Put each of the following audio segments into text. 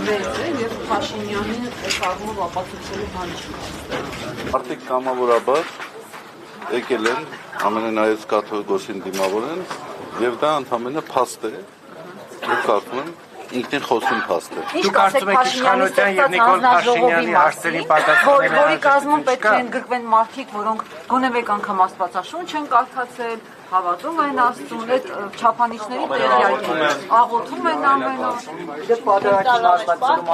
մեծ է եւ Փաշինյանին այս առումով ապացուցելու բան չկա։ Արդյոք կամավորաբար եկել են ամենայից կաթողիկոսին դիմավորեն եւ դա ընդհանրապես փաստ է եւ կարծում եմ ինքնին խոսում փաստ է։ Դուք կարծում եք Իշխանության եւ Նիկոլ Փաշինյանի հարցերին պատասխանել որի կազմում պետք է ընդգրկվեն մարդիկ, որոնք գոնե մեկ անգամ Աստվածաշունչ են կարդացել, հավատում են Աստծուն, այդ չափանիշների տեղյակ են, աղոթում են ամենը։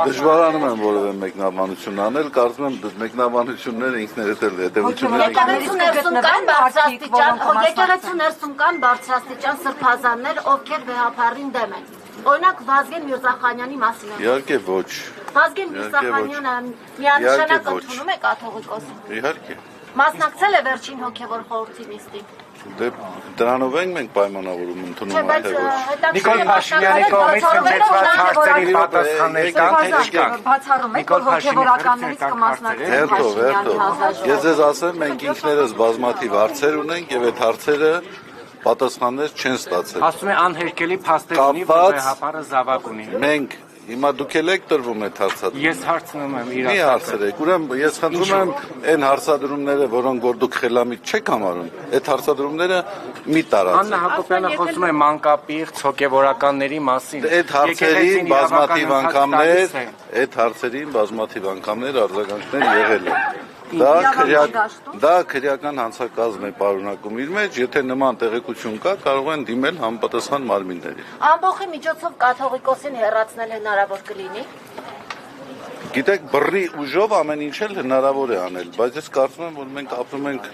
Դժվարանում եմ որևէ մեկնաբանություն անել, կարծում եմ մեկնաբանությունները ինքներդ էլ հետևությունները Եկեղեցու ներսում կան բարձրաստիճան սրբազաններ, ովքեր վեհապարին դեմ են։ Օրինակ Վազգեն Միրզախանյանի մասին է։ Իհարկե ոչ։ Վազգեն Միրզախանյանը միանշանակ ընդունում է կաթողիկոսին։ Իհարկե։ Մասնակցել է վերջին հոգևոր խորհրդի նիստին։ Դե դրանով ենք մենք պայմանավորում ընդունում Բայց թե ոչ։ Նիկոլ Փաշինյանի կողմից հնչեցված հարցերի պատասխաններ կան, թե չկան։ Բացառում եք, որ հոգևորականներից կմասնակցեն Փաշինյանի հազարժողովին։ Ես ձեզ ասեմ, մենք ինքներս բազմաթիվ հարցեր ունենք եւ այդ հարցերը պատասխաններ չեն ստացել։ Ասում է անհերքելի փաստեր ունի, որ վեհապարը զավակ ունի։ Մենք հիմա դուք եք տրվում այդ հարցադրումը։ Ես հարցնում եմ Մի հարցրեք, ուրեմն ես խնդրում եմ այն հարցադրումները, որոնք որ դուք խելամիտ չեք համարում, այդ հարցադրումները մի տարածեք։ Աննա Հակոբյանը խոսում է մանկապիղծ հոգևորականների մասին։ Այդ հարցերին բազմաթիվ անգամներ արձագանքներ եղել են։ Դա քրեական հանցակազմ է պարունակում իր մեջ, եթե նման տեղեկություն կա, կարող են դիմել համապատասխան մարմինների։ Ամբողջի միջոցով կաթողիկոսին հեռացնել հնարավոր կլինի։ Գիտեք, բռի ուժով ամեն ինչ էլ հնարավոր է անել, բայց ես կարծում եմ, որ մենք ապրում ենք,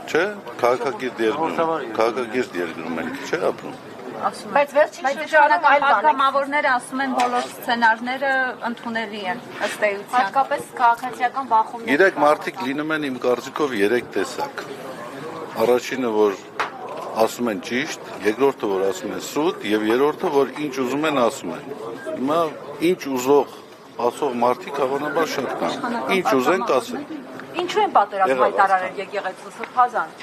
չէ, քաղաքակիրթ երկրում ենք, չէ, ապրում։ Բայց վերջին շրջանում այլ բան է։ Կամավորները ասում են բոլոր սցենարները ընդունելի են ըստ էության։ Հատկապես քաղաքացիական բախումներ։ Գիտեք, մարդիկ լինում են իմ կարծիքով 3 տեսակ։ Առաջինը, որ ասում են ճիշտ, երկրորդը, որ ասում են սուտ, եւ երրորդը, որ ինչ ուզում են ասում են։ Հիմա ինչ ուզող ասող մարդիկ հավանաբար շատ կան։ Ինչ ուզեն կասեն։ Ինչու են պատերազմ հայտարարել եկեղեցու սրբազան։